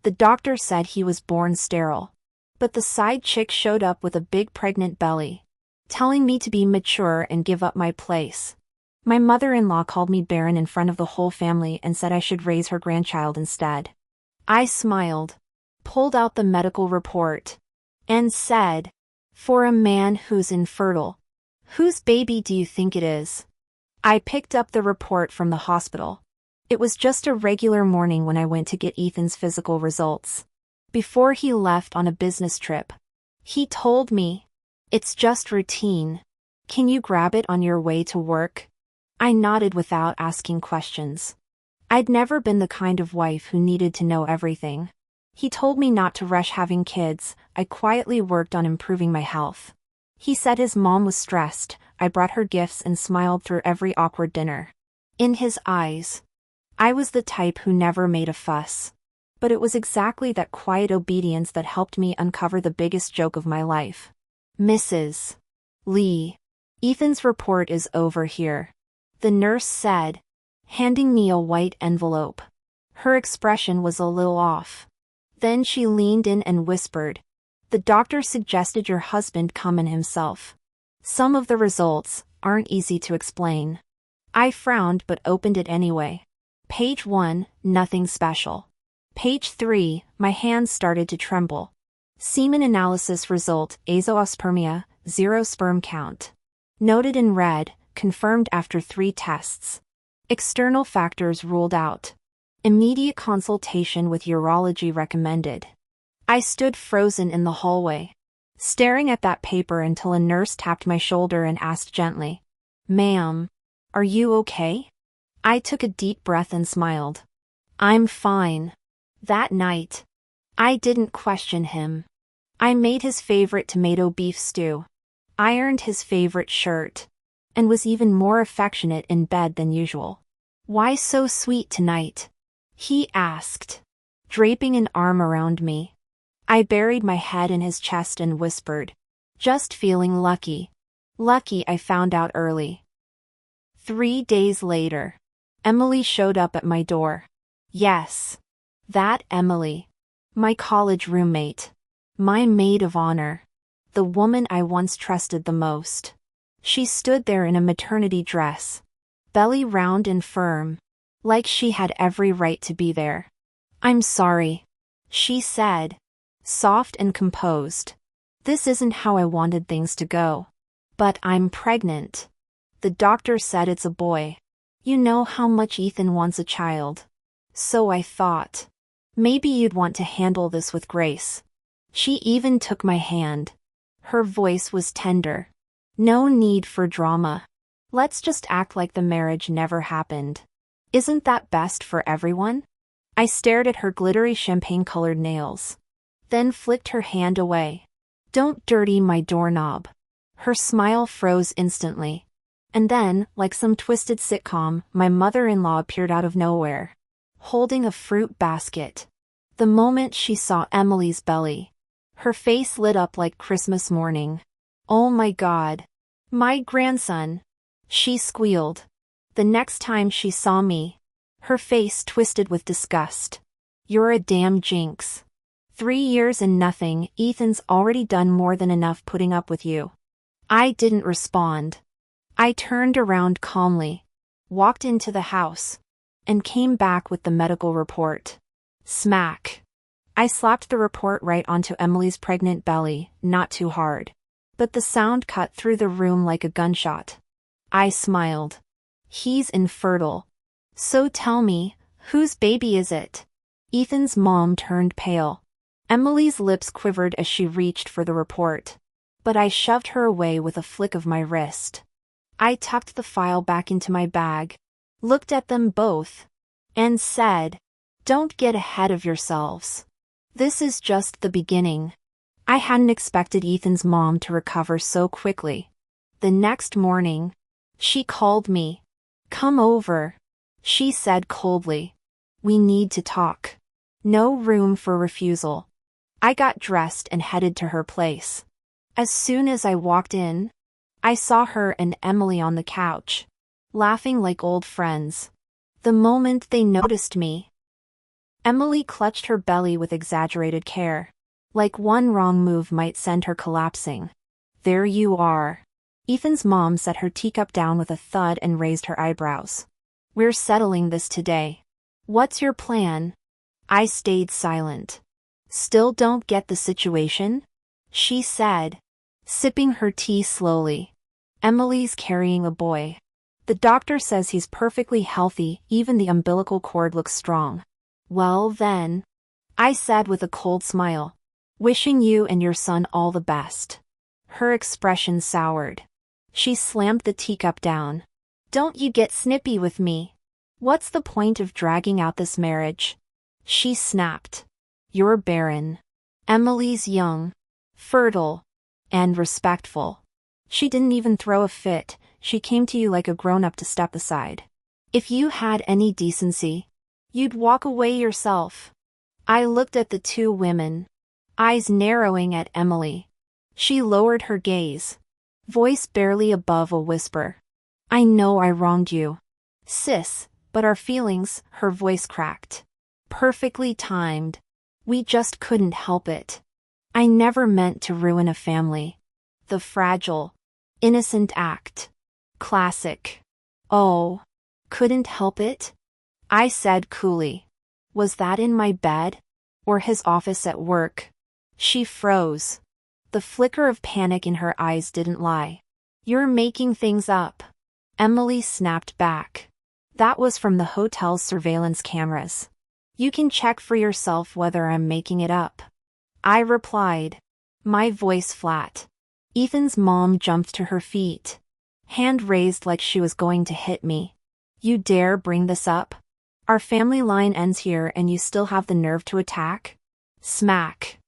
The doctor said he was born sterile. But the side chick showed up with a big pregnant belly, telling me to be mature and give up my place. My mother-in-law called me barren in front of the whole family and said I should raise her grandchild instead. I smiled, pulled out the medical report, and said, "For a man who's infertile, whose baby do you think it is?" I picked up the report from the hospital. It was just a regular morning when I went to get Ethan's physical results. Before he left on a business trip, he told me, "It's just routine. Can you grab it on your way to work?" I nodded without asking questions. I'd never been the kind of wife who needed to know everything. He told me not to rush having kids. I quietly worked on improving my health. He said his mom was stressed. I brought her gifts and smiled through every awkward dinner. In his eyes, I was the type who never made a fuss. But it was exactly that quiet obedience that helped me uncover the biggest joke of my life. "Mrs. Lee, Ethan's report is over here," the nurse said, handing me a white envelope. Her expression was a little off. Then she leaned in and whispered, "The doctor suggested your husband come in himself. Some of the results aren't easy to explain." I frowned but opened it anyway. Page 1, nothing special. Page 3, my hands started to tremble. Semen analysis result, azoospermia, 0 sperm count. Noted in red, confirmed after 3 tests. External factors ruled out. Immediate consultation with urology recommended. I stood frozen in the hallway, staring at that paper until a nurse tapped my shoulder and asked gently, "Ma'am, are you okay?" I took a deep breath and smiled. "I'm fine." That night, I didn't question him. I made his favorite tomato beef stew, ironed his favorite shirt, and was even more affectionate in bed than usual. "Why so sweet tonight?" he asked, draping an arm around me. I buried my head in his chest and whispered, "Just feeling lucky. Lucky I found out early." 3 days later, Emily showed up at my door. Yes, that Emily. My college roommate. My maid of honor. The woman I once trusted the most. She stood there in a maternity dress, belly round and firm, like she had every right to be there. "I'm sorry," she said, soft and composed. "This isn't how I wanted things to go. But I'm pregnant. The doctor said it's a boy. You know how much Ethan wants a child. So I thought, maybe you'd want to handle this with grace." She even took my hand. Her voice was tender. "No need for drama. Let's just act like the marriage never happened. Isn't that best for everyone?" I stared at her glittery champagne-colored nails, then flicked her hand away. "Don't dirty my doorknob." Her smile froze instantly. And then, like some twisted sitcom, my mother-in-law appeared out of nowhere, holding a fruit basket. The moment she saw Emily's belly, her face lit up like Christmas morning. "Oh my God. My grandson," she squealed. The next time she saw me, her face twisted with disgust. "You're a damn jinx. 3 years and nothing. Ethan's already done more than enough putting up with you." I didn't respond. I turned around calmly, walked into the house, and came back with the medical report. Smack. I slapped the report right onto Emily's pregnant belly, not too hard. But the sound cut through the room like a gunshot. I smiled. "He's infertile. So tell me, whose baby is it?" Ethan's mom turned pale. Emily's lips quivered as she reached for the report. But I shoved her away with a flick of my wrist. I tucked the file back into my bag, looked at them both, and said, "Don't get ahead of yourselves. This is just the beginning." I hadn't expected Ethan's mom to recover so quickly. The next morning, she called me. "Come over," she said coldly. "We need to talk." No room for refusal. I got dressed and headed to her place. As soon as I walked in, I saw her and Emily on the couch, laughing like old friends. The moment they noticed me, Emily clutched her belly with exaggerated care. Like one wrong move might send her collapsing. There you are. Ethan's mom set her teacup down with a thud and raised her eyebrows. We're settling this today. What's your plan? I stayed silent. Still don't get the situation? She said, sipping her tea slowly. Emily's carrying a boy. The doctor says he's perfectly healthy, even the umbilical cord looks strong. Well then, I said with a cold smile. Wishing you and your son all the best. Her expression soured. She slammed the teacup down. Don't you get snippy with me. What's the point of dragging out this marriage? She snapped. You're barren. Emily's young, fertile, and respectful. She didn't even throw a fit, she came to you like a grown-up to step aside. If you had any decency, you'd walk away yourself. I looked at the two women, eyes narrowing at Emily. She lowered her gaze, voice barely above a whisper. I know I wronged you, sis, but our feelings, her voice cracked. Perfectly timed. We just couldn't help it. I never meant to ruin a family. The fragile, innocent act. Classic. Oh, couldn't help it? I said coolly. Was that in my bed? Or his office at work? She froze. The flicker of panic in her eyes didn't lie. You're making things up. Emily snapped back. That was from the hotel's surveillance cameras. You can check for yourself whether I'm making it up. I replied, my voice flat. Ethan's mom jumped to her feet, hand raised like she was going to hit me. You dare bring this up? Our family line ends here and you still have the nerve to attack? Smack.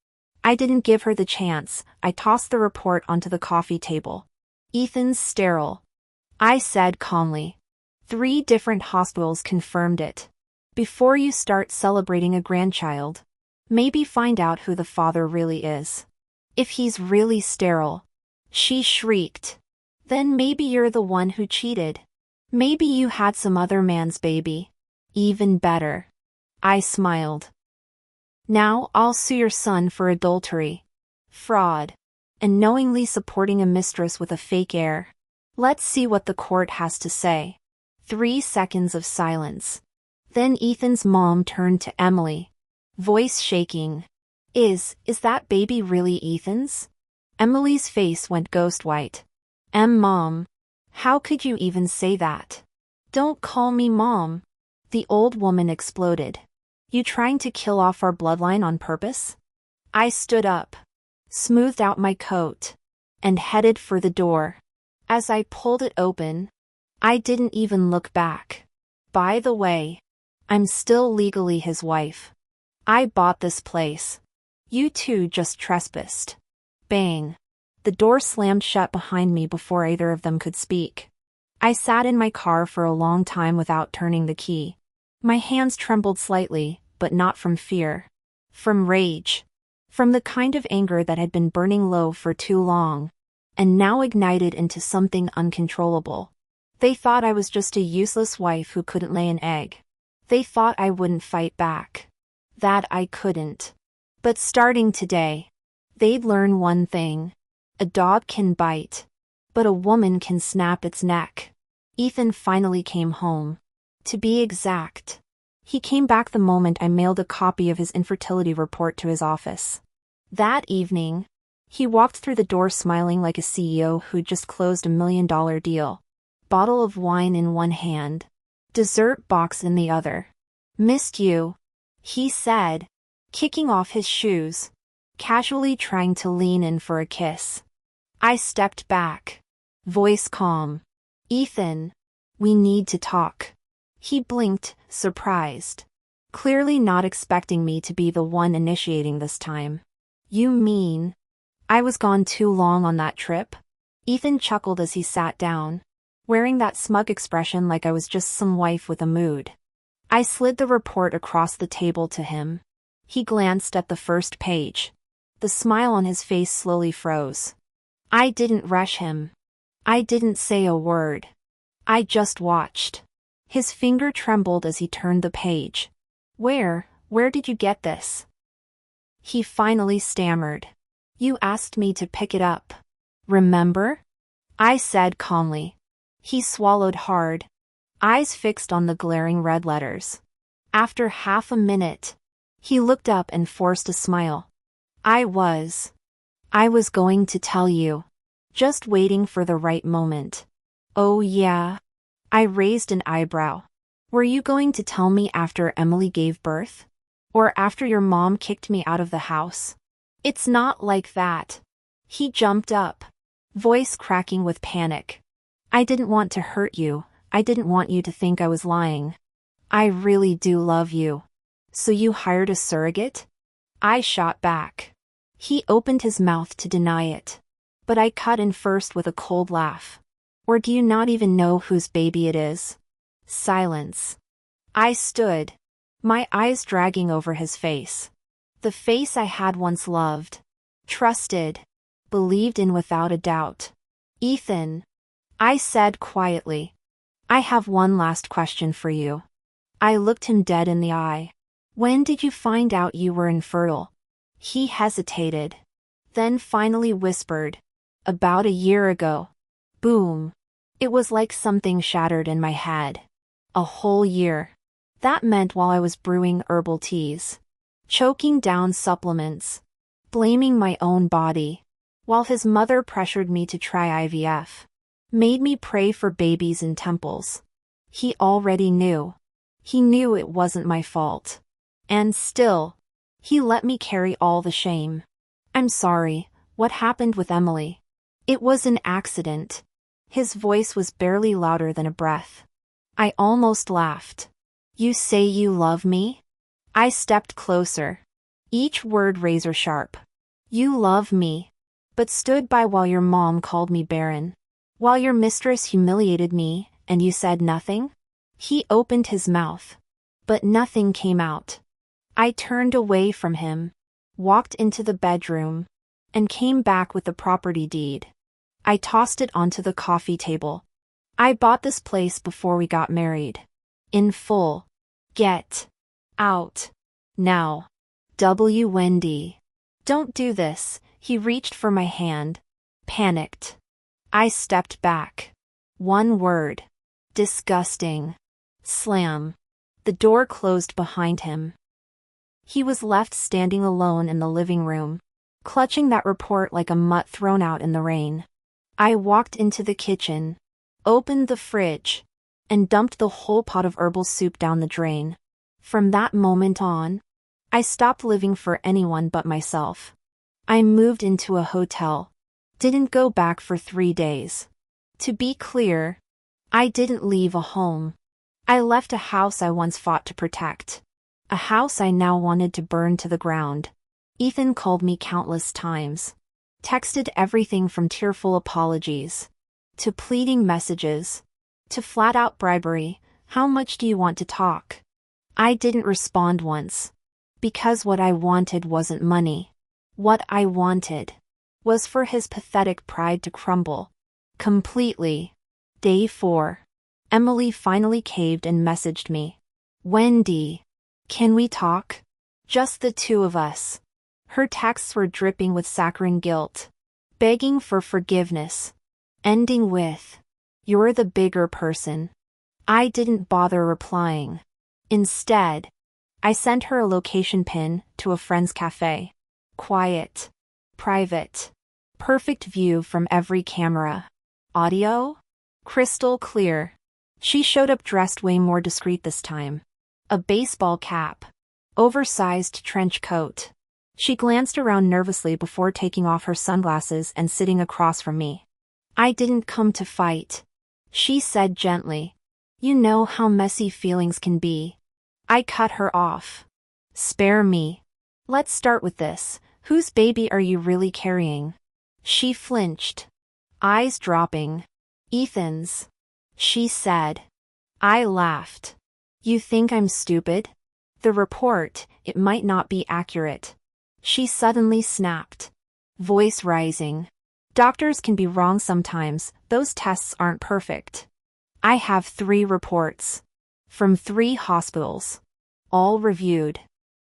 I didn't give her the chance, I tossed the report onto the coffee table. Ethan's sterile. I said calmly. 3 different hospitals confirmed it. Before you start celebrating a grandchild, maybe find out who the father really is. If he's really sterile. She shrieked. Then maybe you're the one who cheated. Maybe you had some other man's baby. Even better. I smiled. Now I'll sue your son for adultery, fraud, and knowingly supporting a mistress with a fake heir. Let's see what the court has to say. 3 seconds of silence. Then Ethan's mom turned to Emily, voice shaking. Is that baby really Ethan's? Emily's face went ghost white. Mom, how could you even say that? Don't call me mom. The old woman exploded. You trying to kill off our bloodline on purpose? I stood up, smoothed out my coat, and headed for the door. As I pulled it open, I didn't even look back. By the way, I'm still legally his wife. I bought this place. You two just trespassed. Bang. The door slammed shut behind me before either of them could speak. I sat in my car for a long time without turning the key. My hands trembled slightly, but not from fear. From rage. From the kind of anger that had been burning low for too long, and now ignited into something uncontrollable. They thought I was just a useless wife who couldn't lay an egg. They thought I wouldn't fight back. That I couldn't. But starting today, they'd learn one thing. A dog can bite, but a woman can snap its neck. Ethan finally came home. To be exact, he came back the moment I mailed a copy of his infertility report to his office. That evening, he walked through the door smiling like a CEO who'd just closed $1 million deal. Bottle of wine in one hand, dessert box in the other. Missed you, he said, kicking off his shoes, casually trying to lean in for a kiss. I stepped back, voice calm. Ethan, we need to talk. He blinked, surprised, clearly not expecting me to be the one initiating this time. You mean I was gone too long on that trip? Ethan chuckled as he sat down, wearing that smug expression like I was just some wife with a mood. I slid the report across the table to him. He glanced at the first page. The smile on his face slowly froze. I didn't rush him. I didn't say a word. I just watched. His finger trembled as he turned the page. Where Where did you get this? He finally stammered. You asked me to pick it up. Remember? I said calmly. He swallowed hard, eyes fixed on the glaring red letters. After half a minute, he looked up and forced a smile. I was going to tell you. Just waiting for the right moment. Oh yeah? I raised an eyebrow. Were you going to tell me after Emily gave birth? Or after your mom kicked me out of the house? It's not like that. He jumped up, voice cracking with panic. I didn't want to hurt you. I didn't want you to think I was lying. I really do love you. So you hired a surrogate? I shot back. He opened his mouth to deny it, but I cut in first with a cold laugh. Or do you not even know whose baby it is? Silence. I stood, my eyes dragging over his face. The face I had once loved, trusted, believed in without a doubt. Ethan, I said quietly, I have one last question for you. I looked him dead in the eye. When did you find out you were infertile? He hesitated, then finally whispered, about a year ago. Boom. It was like something shattered in my head. A whole year. That meant while I was brewing herbal teas, choking down supplements, blaming my own body, while his mother pressured me to try IVF, made me pray for babies in temples. He already knew. He knew it wasn't my fault. And still, he let me carry all the shame. I'm sorry, what happened with Emily? It was an accident. His voice was barely louder than a breath. I almost laughed. You say you love me? I stepped closer, each word razor sharp. You love me, but stood by while your mom called me barren, while your mistress humiliated me, and you said nothing? He opened his mouth, but nothing came out. I turned away from him, walked into the bedroom, and came back with the property deed. I tossed it onto the coffee table. I bought this place before we got married. In full. Get out. Now. Wendy. Don't do this. He reached for my hand. Panicked. I stepped back. One word. Disgusting. Slam. The door closed behind him. He was left standing alone in the living room, clutching that report like a mutt thrown out in the rain. I walked into the kitchen, opened the fridge, and dumped the whole pot of herbal soup down the drain. From that moment on, I stopped living for anyone but myself. I moved into a hotel. Didn't go back for 3 days. To be clear, I didn't leave a home. I left a house I once fought to protect. A house I now wanted to burn to the ground. Ethan called me countless times. Texted everything from tearful apologies, to pleading messages, to flat-out bribery. How much do you want to talk? I didn't respond once. Because what I wanted wasn't money. What I wanted was for his pathetic pride to crumble. Completely. Day 4. Emily finally caved and messaged me. Wendy. Can we talk? Just the two of us. Her texts were dripping with saccharine guilt, begging for forgiveness, ending with, "You're the bigger person." I didn't bother replying. Instead, I sent her a location pin to a friend's cafe. Quiet, private, perfect view from every camera. Audio? Crystal clear. She showed up dressed way more discreet this time. A baseball cap, oversized trench coat. She glanced around nervously before taking off her sunglasses and sitting across from me. I didn't come to fight, she said gently. You know how messy feelings can be. I cut her off. Spare me. Let's start with this. Whose baby are you really carrying? She flinched, eyes dropping. Ethan's, she said. I laughed. You think I'm stupid? The report, it might not be accurate. She suddenly snapped, voice rising. Doctors can be wrong sometimes, those tests aren't perfect. I have 3 reports. From 3 hospitals. All reviewed.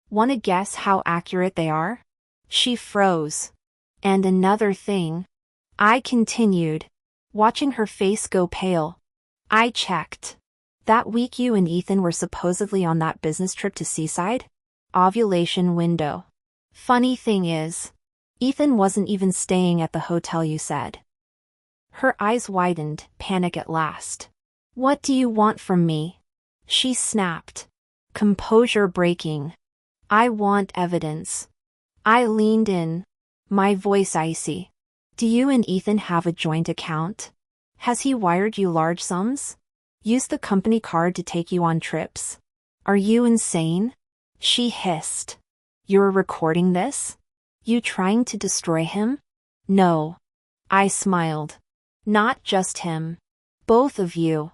Wanna guess how accurate they are? She froze. And another thing. I continued, watching her face go pale. I checked. That week you and Ethan were supposedly on that business trip to Seaside? Ovulation window. Funny thing is, Ethan wasn't even staying at the hotel you said. Her eyes widened, panic at last. What do you want from me? She snapped. Composure breaking. I want evidence. I leaned in, my voice icy. Do you and Ethan have a joint account? Has he wired you large sums? Used the company card to take you on trips? Are you insane? She hissed. You're recording this? You trying to destroy him? No. I smiled. Not just him. Both of you.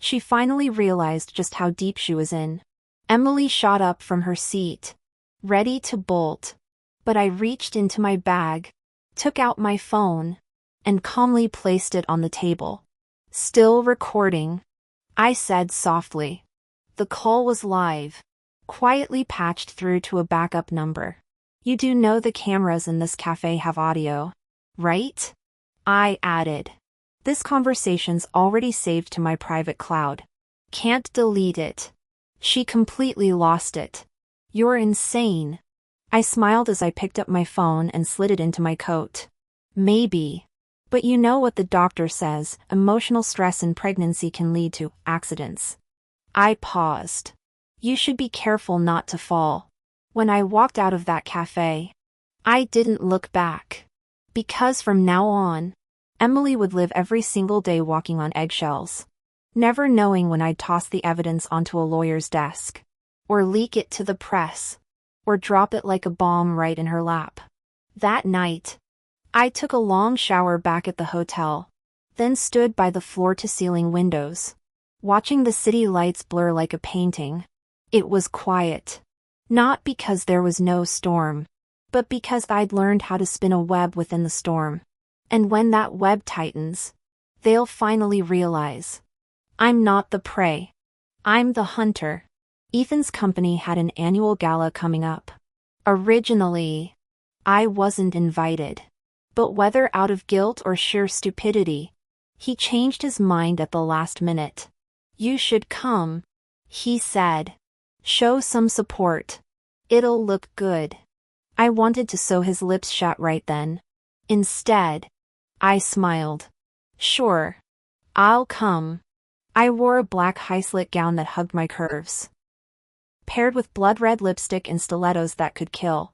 She finally realized just how deep she was in. Emily shot up from her seat, ready to bolt. But I reached into my bag, took out my phone, and calmly placed it on the table. Still recording, I said softly. The call was live, quietly patched through to a backup number. You do know the cameras in this cafe have audio, right? I added. This conversation's already saved to my private cloud. Can't delete it. She completely lost it. You're insane. I smiled as I picked up my phone and slid it into my coat. Maybe. But you know what the doctor says, emotional stress in pregnancy can lead to accidents. I paused. You should be careful not to fall. When I walked out of that cafe, I didn't look back. Because from now on, Emily would live every single day walking on eggshells, never knowing when I'd toss the evidence onto a lawyer's desk, or leak it to the press, or drop it like a bomb right in her lap. That night, I took a long shower back at the hotel, then stood by the floor-to-ceiling windows, watching the city lights blur like a painting. It was quiet. Not because there was no storm, but because I'd learned how to spin a web within the storm. And when that web tightens, they'll finally realize. I'm not the prey. I'm the hunter. Ethan's company had an annual gala coming up. Originally, I wasn't invited. But whether out of guilt or sheer stupidity, he changed his mind at the last minute. You should come, he said. Show some support. It'll look good. I wanted to sew his lips shut right then. Instead, I smiled. Sure. I'll come. I wore a black high-slit gown that hugged my curves, paired with blood-red lipstick and stilettos that could kill.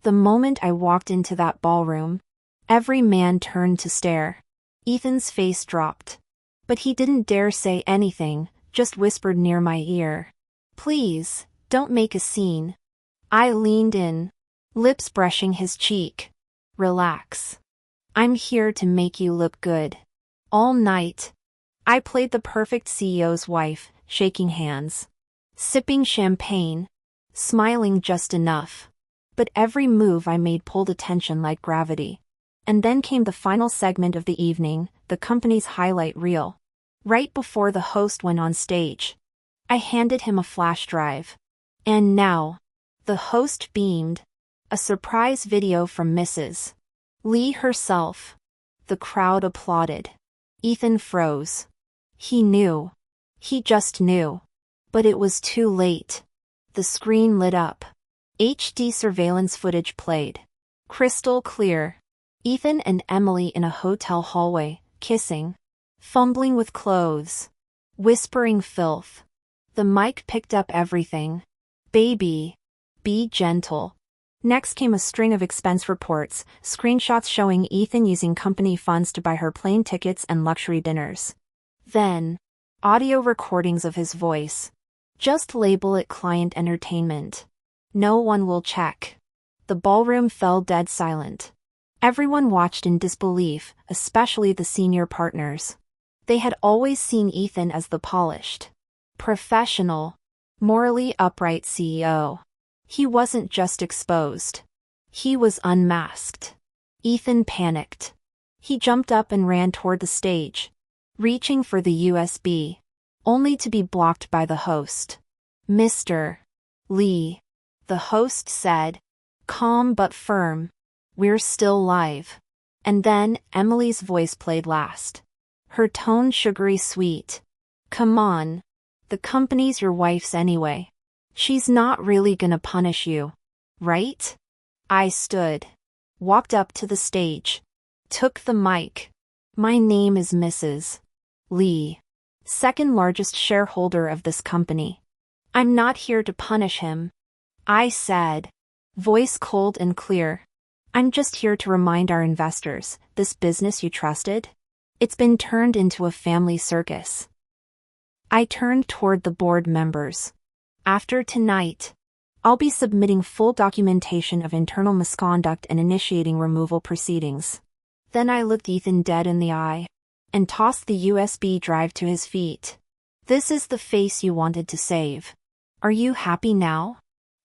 The moment I walked into that ballroom, every man turned to stare. Ethan's face dropped. But he didn't dare say anything, just whispered near my ear. Please, don't make a scene. I leaned in, lips brushing his cheek. Relax. I'm here to make you look good. All night, I played the perfect CEO's wife, shaking hands, sipping champagne, smiling just enough. But every move I made pulled attention like gravity. And then came the final segment of the evening, the company's highlight reel. Right before the host went on stage, I handed him a flash drive. And now, the host beamed. A surprise video from Mrs. Lee herself. The crowd applauded. Ethan froze. He knew. He just knew. But it was too late. The screen lit up. HD surveillance footage played. Crystal clear. Ethan and Emily in a hotel hallway, kissing, fumbling with clothes, whispering filth. The mic picked up everything. Baby, be gentle. Next came a string of expense reports, screenshots showing Ethan using company funds to buy her plane tickets and luxury dinners. Then, audio recordings of his voice. Just label it client entertainment. No one will check. The ballroom fell dead silent. Everyone watched in disbelief, especially the senior partners. They had always seen Ethan as the polished, professional, morally upright CEO. He wasn't just exposed. He was unmasked. Ethan panicked. He jumped up and ran toward the stage, reaching for the USB, only to be blocked by the host. Mr. Lee. the host said, calm but firm. We're still live. And then Emily's voice played last. Her tone sugary sweet. Come on. The company's your wife's anyway. She's not really gonna punish you. Right? I stood. Walked up to the stage. Took the mic. My name is Mrs. Lee. Second largest shareholder of this company. I'm not here to punish him. I said. Voice cold and clear. I'm just here to remind our investors, this business you trusted? It's been turned into a family circus. I turned toward the board members. After tonight, I'll be submitting full documentation of internal misconduct and initiating removal proceedings. Then I looked Ethan dead in the eye and tossed the USB drive to his feet. This is the face you wanted to save. Are you happy now?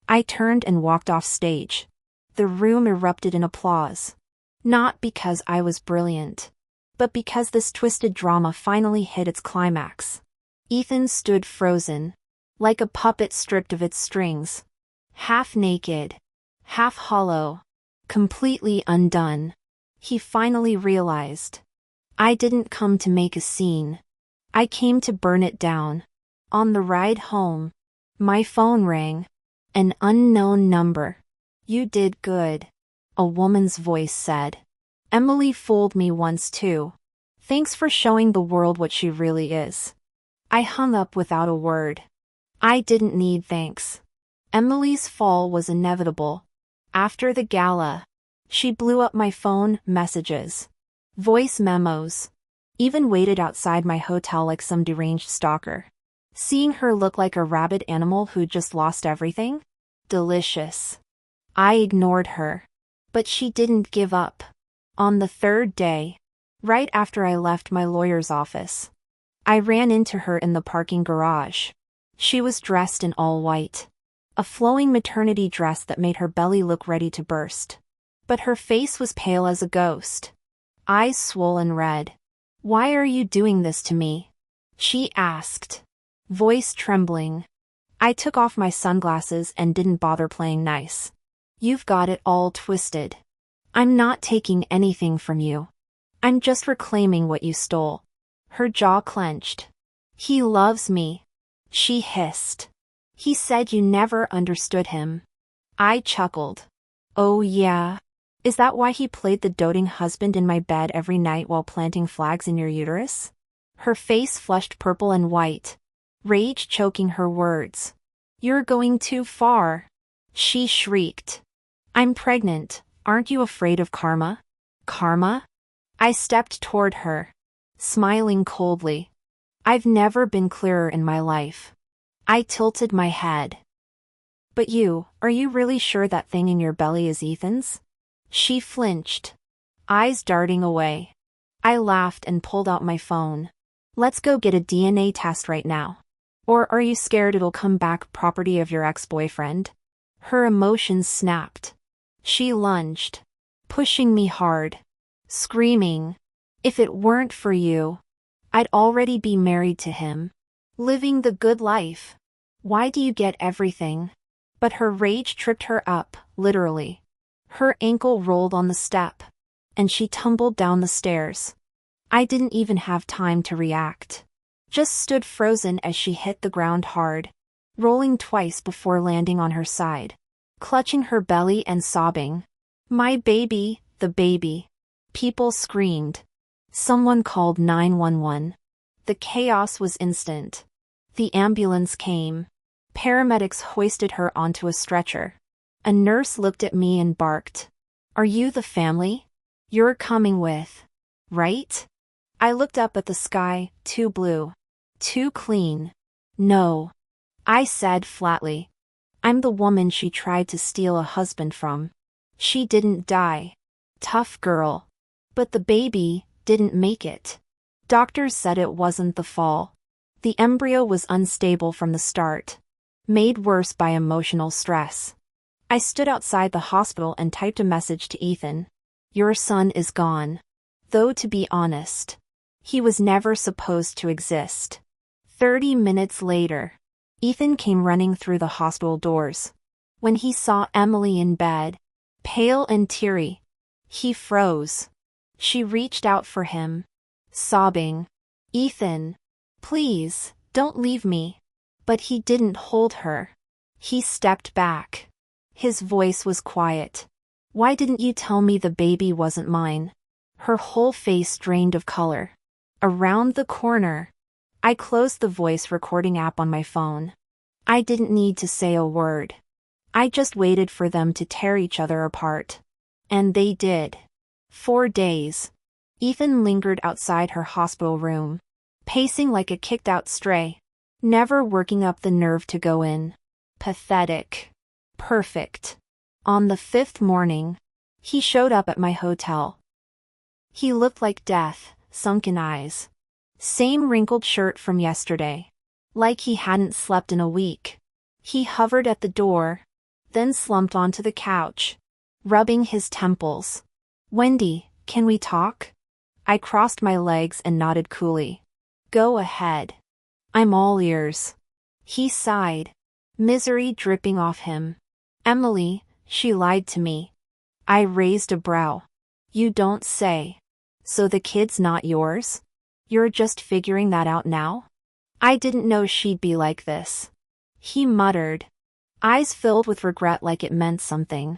I turned and walked off stage. The room erupted in applause. Not because I was brilliant, but because this twisted drama finally hit its climax. Ethan stood frozen, like a puppet stripped of its strings. Half naked, half hollow, completely undone. He finally realized. I didn't come to make a scene. I came to burn it down. On the ride home, my phone rang. An unknown number. You did good. A woman's voice said. Emily fooled me once too. Thanks for showing the world what she really is. I hung up without a word. I didn't need thanks. Emily's fall was inevitable. After the gala, she blew up my phone messages, voice memos, even waited outside my hotel like some deranged stalker. Seeing her look like a rabid animal who'd just lost everything? Delicious. I ignored her. But she didn't give up. On the third day, right after I left my lawyer's office, I ran into her in the parking garage. She was dressed in all white. A flowing maternity dress that made her belly look ready to burst. But her face was pale as a ghost. Eyes swollen red. Why are you doing this to me? She asked. Voice trembling. I took off my sunglasses and didn't bother playing nice. You've got it all twisted. I'm not taking anything from you. I'm just reclaiming what you stole. Her jaw clenched. He loves me. She hissed. He said you never understood him. I chuckled. Oh yeah? Is that why he played the doting husband in my bed every night while planting flags in your uterus? Her face flushed purple and white. Rage choking her words. You're going too far. She shrieked. I'm pregnant. Aren't you afraid of karma? Karma? I stepped toward her, smiling coldly. I've never been clearer in my life. I tilted my head. But are you really sure that thing in your belly is Ethan's? She flinched, eyes darting away. I laughed and pulled out my phone. Let's go get a DNA test right now. Or are you scared it'll come back property of your ex-boyfriend? Her emotions snapped. She lunged, pushing me hard, screaming. If it weren't for you, I'd already be married to him, living the good life. Why do you get everything? But her rage tripped her up, literally. Her ankle rolled on the step, and she tumbled down the stairs. I didn't even have time to react. Just stood frozen as she hit the ground hard, rolling twice before landing on her side, clutching her belly and sobbing. My baby, the baby. People screamed. Someone called 911. The chaos was instant. The ambulance came. Paramedics hoisted her onto a stretcher. A nurse looked at me and barked. Are you the family? You're coming with, right? I looked up at the sky, too blue. Too clean. No. I said flatly. I'm the woman she tried to steal a husband from. She didn't die. Tough girl. But the baby didn't make it. Doctors said it wasn't the fall. The embryo was unstable from the start, made worse by emotional stress. I stood outside the hospital and typed a message to Ethan. Your son is gone. Though to be honest, he was never supposed to exist. 30 minutes later, Ethan came running through the hospital doors. When he saw Emily in bed, pale and teary, he froze. She reached out for him, sobbing, "Ethan, please, don't leave me." But he didn't hold her. He stepped back. His voice was quiet. "Why didn't you tell me the baby wasn't mine?" Her whole face drained of color. Around the corner. I closed the voice recording app on my phone. I didn't need to say a word. I just waited for them to tear each other apart. And they did. 4 days. Ethan lingered outside her hospital room, pacing like a kicked-out stray, never working up the nerve to go in. Pathetic. Perfect. On the 5th morning, he showed up at my hotel. He looked like death, sunken eyes. Same wrinkled shirt from yesterday. Like he hadn't slept in a week. He hovered at the door, then slumped onto the couch, rubbing his temples. "Wendy, can we talk?" I crossed my legs and nodded coolly. "Go ahead. I'm all ears." He sighed, misery dripping off him. "Emily, she lied to me." I raised a brow. "You don't say. So the kid's not yours? You're just figuring that out now?" "I didn't know she'd be like this." He muttered, eyes filled with regret like it meant something.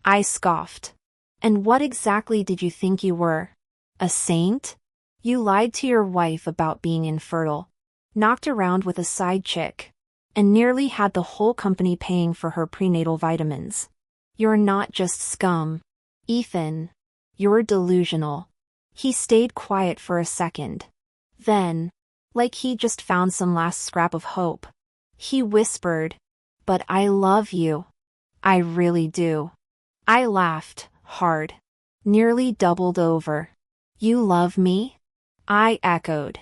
I scoffed. "And what exactly did you think you were? A saint? You lied to your wife about being infertile, knocked around with a side chick, and nearly had the whole company paying for her prenatal vitamins. You're not just scum, Ethan. You're delusional." He stayed quiet for a second. Then, like he just found some last scrap of hope, he whispered, "But I love you. I really do." I laughed, hard. Nearly doubled over. "You love me?" I echoed.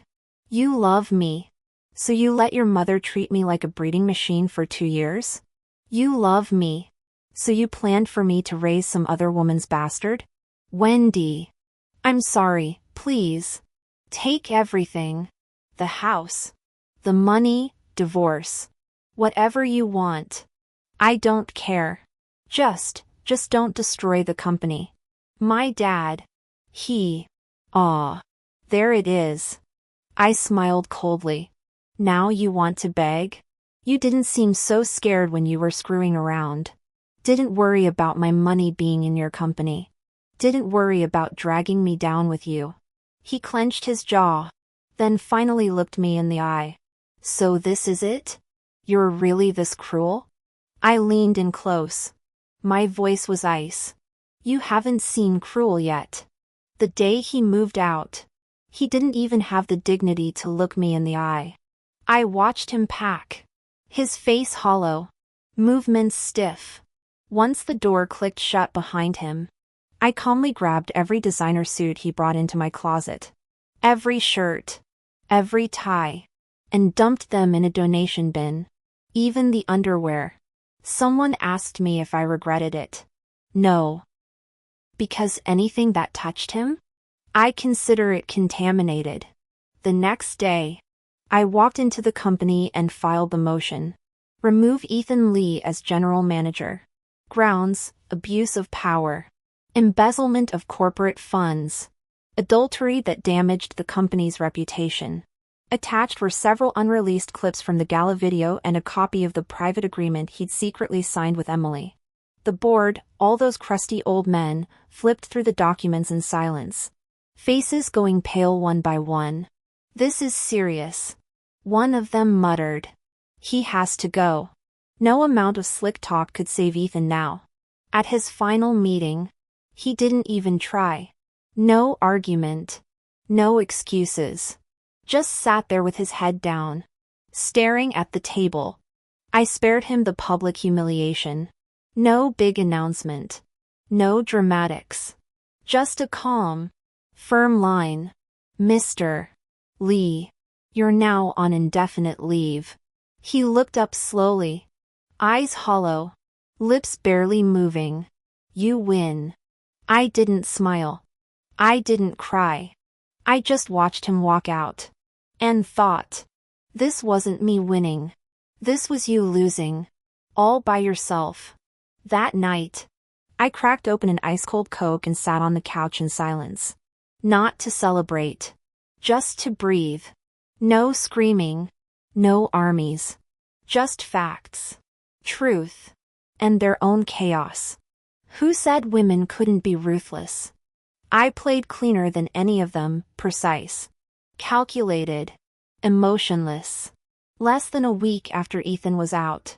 "You love me. So you let your mother treat me like a breeding machine for 2 years? You love me. So you planned for me to raise some other woman's bastard? Wendy. I'm sorry, please. Take everything. The house. The money, divorce. Whatever you want. I don't care. Just don't destroy the company. My dad. There it is." I smiled coldly. "Now you want to beg? You didn't seem so scared when you were screwing around. Didn't worry about my money being in your company. Didn't worry about dragging me down with you." He clenched his jaw, then finally looked me in the eye. "So this is it? You're really this cruel?" I leaned in close. My voice was ice. "You haven't seen cruel yet." The day he moved out, he didn't even have the dignity to look me in the eye. I watched him pack. His face hollow. Movements stiff. Once the door clicked shut behind him, I calmly grabbed every designer suit he brought into my closet. Every shirt. Every tie. And dumped them in a donation bin. Even the underwear. Someone asked me if I regretted it. No. Because anything that touched him? I consider it contaminated. The next day, I walked into the company and filed the motion. Remove Ethan Lee as general manager. Grounds: abuse of power. Embezzlement of corporate funds. Adultery that damaged the company's reputation. Attached were several unreleased clips from the gala video and a copy of the private agreement he'd secretly signed with Emily. The board, all those crusty old men, flipped through the documents in silence. Faces going pale one by one. "This is serious." One of them muttered. "He has to go." No amount of slick talk could save Ethan now. At his final meeting, he didn't even try. No argument. No excuses. Just sat there with his head down, staring at the table. I spared him the public humiliation. No big announcement. No dramatics. Just a calm, firm line. "Mr. Lee, you're now on indefinite leave." He looked up slowly. Eyes hollow. Lips barely moving. "You win." I didn't smile. I didn't cry. I just watched him walk out. And thought. This wasn't me winning. This was you losing. All by yourself. That night, I cracked open an ice-cold Coke and sat on the couch in silence. Not to celebrate. Just to breathe. No screaming. No armies. Just facts. Truth. And their own chaos. Who said women couldn't be ruthless? I played cleaner than any of them, precise. Calculated. Emotionless. Less than a week after Ethan was out,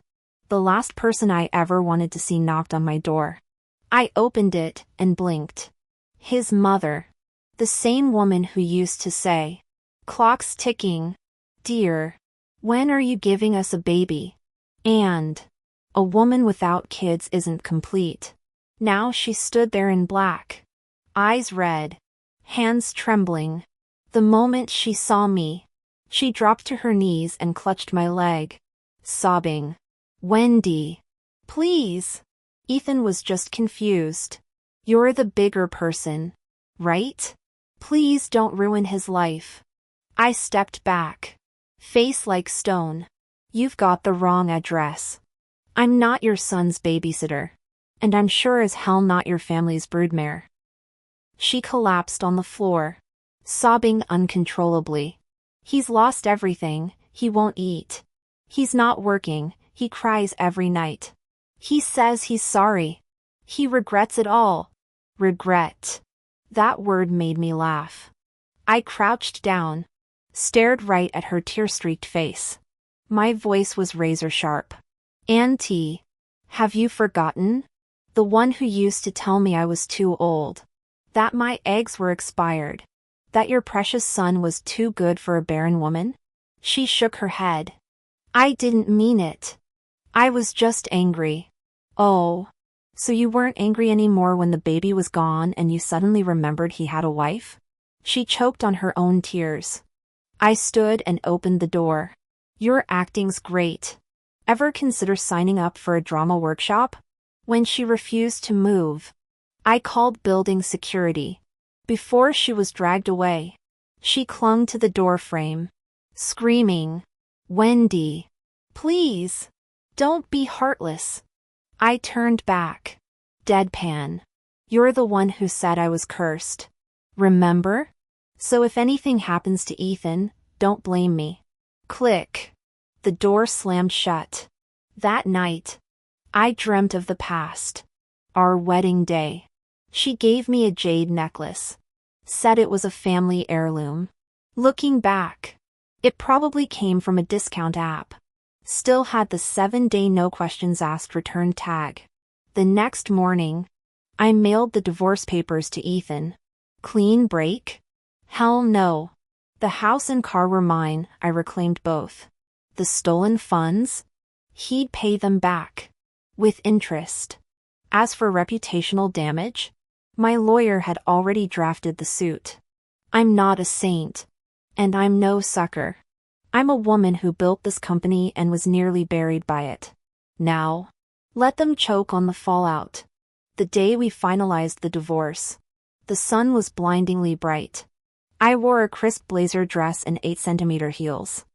the last person I ever wanted to see knocked on my door. I opened it and blinked. His mother. The same woman who used to say, "Clock's ticking. Dear, when are you giving us a baby?" And, "A woman without kids isn't complete." Now she stood there in black. Eyes red. Hands trembling. The moment she saw me, she dropped to her knees and clutched my leg, sobbing. "Wendy. Please." Ethan was just confused. "You're the bigger person, right? Please don't ruin his life." I stepped back. Face like stone. "You've got the wrong address. I'm not your son's babysitter. And I'm sure as hell not your family's broodmare." She collapsed on the floor, sobbing uncontrollably. "He's lost everything, he won't eat. He's not working, he cries every night. He says he's sorry. He regrets it all." Regret. That word made me laugh. I crouched down, stared right at her tear-streaked face. My voice was razor-sharp. "Auntie, have you forgotten? The one who used to tell me I was too old. That my eggs were expired. That your precious son was too good for a barren woman?" She shook her head. "I didn't mean it. I was just angry." "Oh. So you weren't angry anymore when the baby was gone and you suddenly remembered he had a wife?" She choked on her own tears. I stood and opened the door. "Your acting's great. Ever consider signing up for a drama workshop?" When she refused to move, I called building security. Before she was dragged away, she clung to the door frame, screaming, "Wendy, please, don't be heartless." I turned back. Deadpan. "You're the one who said I was cursed. Remember? So if anything happens to Ethan, don't blame me." Click. The door slammed shut. That night, I dreamt of the past. Our wedding day. She gave me a jade necklace. Said it was a family heirloom. Looking back, it probably came from a discount app. Still had the 7-day no questions asked return tag. The next morning, I mailed the divorce papers to Ethan. Clean break? Hell no. The house and car were mine, I reclaimed both. The stolen funds? He'd pay them back. With interest. As for reputational damage, my lawyer had already drafted the suit. I'm not a saint. And I'm no sucker. I'm a woman who built this company and was nearly buried by it. Now, let them choke on the fallout. The day we finalized the divorce, the sun was blindingly bright. I wore a crisp blazer dress and 8-centimeter heels.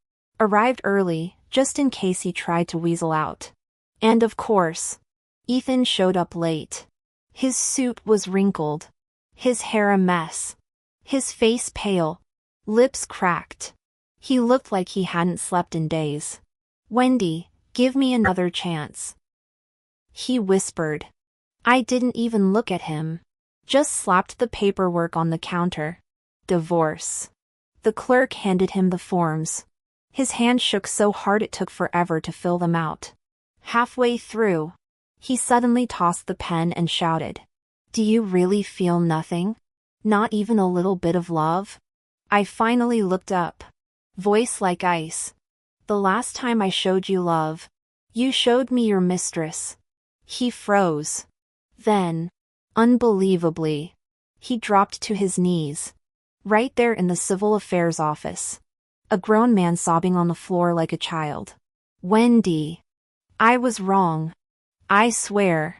Arrived early, just in case he tried to weasel out. And of course, Ethan showed up late. His suit was wrinkled. His hair a mess. His face pale. Lips cracked. He looked like he hadn't slept in days. "Wendy, give me another chance," he whispered. I didn't even look at him. Just slapped the paperwork on the counter. Divorce. The clerk handed him the forms. His hand shook so hard it took forever to fill them out. Halfway through, he suddenly tossed the pen and shouted, "Do you really feel nothing? Not even a little bit of love?" I finally looked up. Voice like ice. "The last time I showed you love, you showed me your mistress." He froze. Then, unbelievably, he dropped to his knees. Right there in the civil affairs office. A grown man sobbing on the floor like a child. "Wendy. I was wrong. I swear.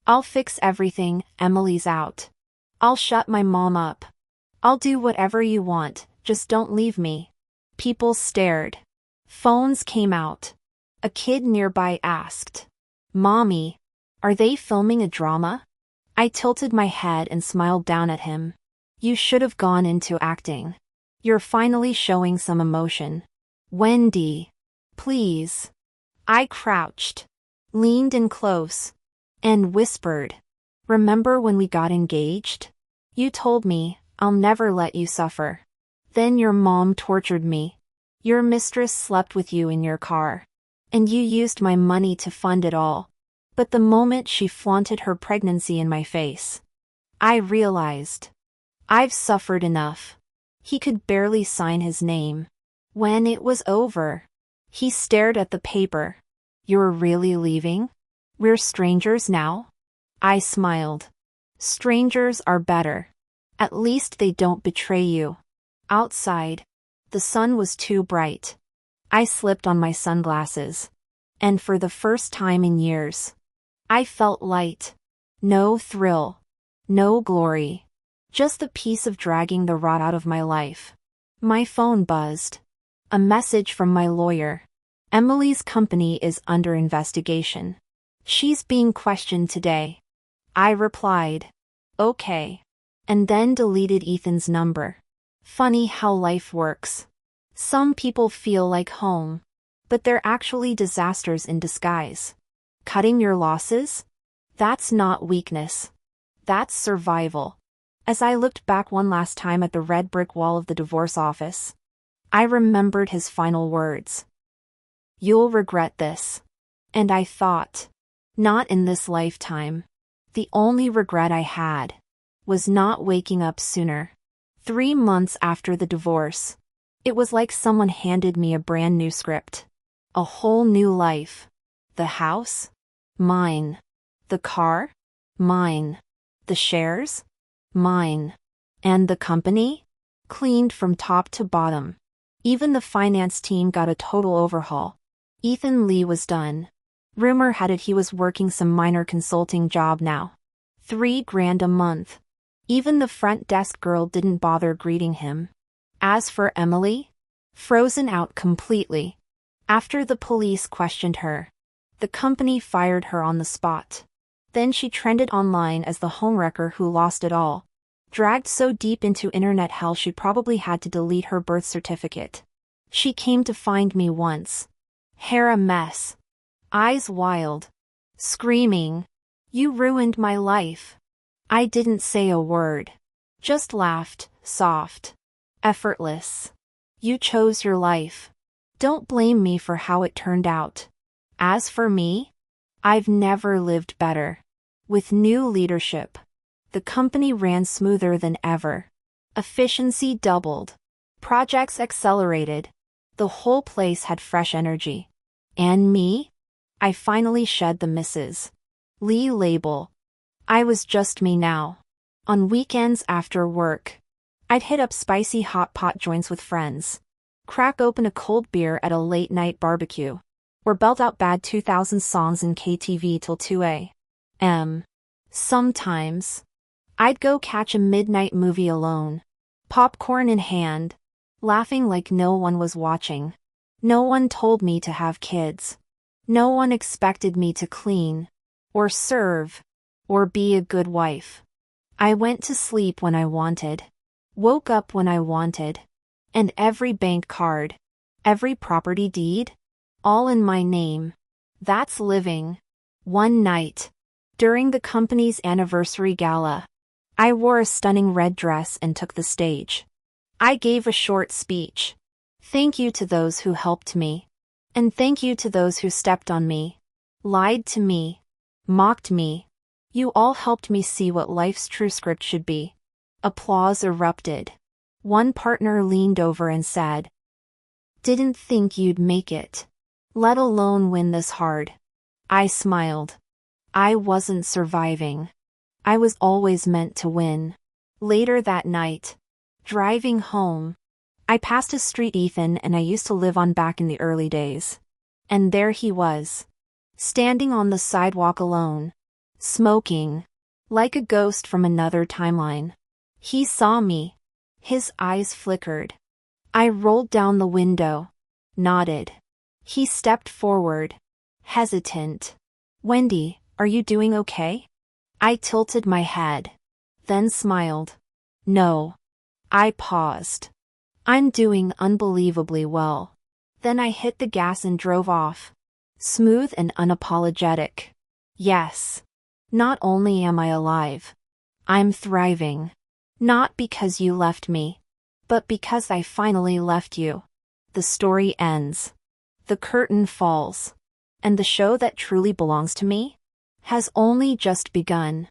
I'll fix everything, Emily's out. I'll shut my mom up. I'll do whatever you want, just don't leave me." People stared. Phones came out. A kid nearby asked, "Mommy, Are they filming a drama? I tilted my head and smiled down at him. You should have gone into acting. You're finally showing some emotion. Wendy. Please. I crouched, leaned in close, and whispered. Remember when we got engaged? You told me, I'll never let you suffer. Then your mom tortured me. Your mistress slept with you in your car. And you used my money to fund it all. But the moment she flaunted her pregnancy in my face, I realized. I've suffered enough. He could barely sign his name. When it was over, he stared at the paper. You're really leaving? We're strangers now? I smiled. Strangers are better. At least they don't betray you. Outside, the sun was too bright. I slipped on my sunglasses. And for the first time in years, I felt light. No thrill. No glory. Just the peace of dragging the rot out of my life. My phone buzzed. A message from my lawyer. Emily's company is under investigation. She's being questioned today. I replied. Okay. And then deleted Ethan's number. Funny how life works. Some people feel like home, but they're actually disasters in disguise. Cutting your losses? That's not weakness. That's survival. As I looked back one last time at the red brick wall of the divorce office, I remembered his final words. You'll regret this. And I thought, not in this lifetime. The only regret I had was not waking up sooner. 3 months after the divorce, it was like someone handed me a brand new script. A whole new life. The house? Mine. The car? Mine. The shares? Mine. And the company? Cleaned from top to bottom. Even the finance team got a total overhaul. Ethan Lee was done. Rumor had it he was working some minor consulting job now. $3,000 a month. Even the front desk girl didn't bother greeting him. As for Emily, frozen out completely. After the police questioned her, the company fired her on the spot. Then she trended online as the homewrecker who lost it all. Dragged so deep into internet hell she probably had to delete her birth certificate. She came to find me once. Hair a mess. Eyes wild. Screaming. You ruined my life. I didn't say a word. Just laughed, soft. Effortless. You chose your life. Don't blame me for how it turned out. As for me, I've never lived better. With new leadership, the company ran smoother than ever. Efficiency doubled. Projects accelerated. The whole place had fresh energy. And me? I finally shed the Mrs. Lee label. I was just me now. On weekends after work, I'd hit up spicy hot pot joints with friends, crack open a cold beer at a late-night barbecue, or belt out bad 2000 songs in KTV till 2 a.m. Sometimes, I'd go catch a midnight movie alone, popcorn in hand, laughing like no one was watching. No one told me to have kids. No one expected me to clean, or serve, or be a good wife. I went to sleep when I wanted, woke up when I wanted, and every bank card, every property deed, all in my name. That's living. One night, during the company's anniversary gala, I wore a stunning red dress and took the stage. I gave a short speech. Thank you to those who helped me. And thank you to those who stepped on me, lied to me, mocked me. You all helped me see what life's true script should be. Applause erupted. One partner leaned over and said, "Didn't think you'd make it, let alone win this hard." I smiled. I wasn't surviving. I was always meant to win. Later that night, driving home, I passed a street Ethan and I used to live on back in the early days. And there he was, standing on the sidewalk alone, smoking, like a ghost from another timeline. He saw me. His eyes flickered. I rolled down the window, nodded. He stepped forward, hesitant. "Wendy, Are you doing okay? I tilted my head, then smiled. No. I paused. I'm doing unbelievably well. Then I hit the gas and drove off. Smooth and unapologetic. Yes. Not only am I alive, I'm thriving. Not because you left me, but because I finally left you. The story ends. The curtain falls. And the show that truly belongs to me has only just begun.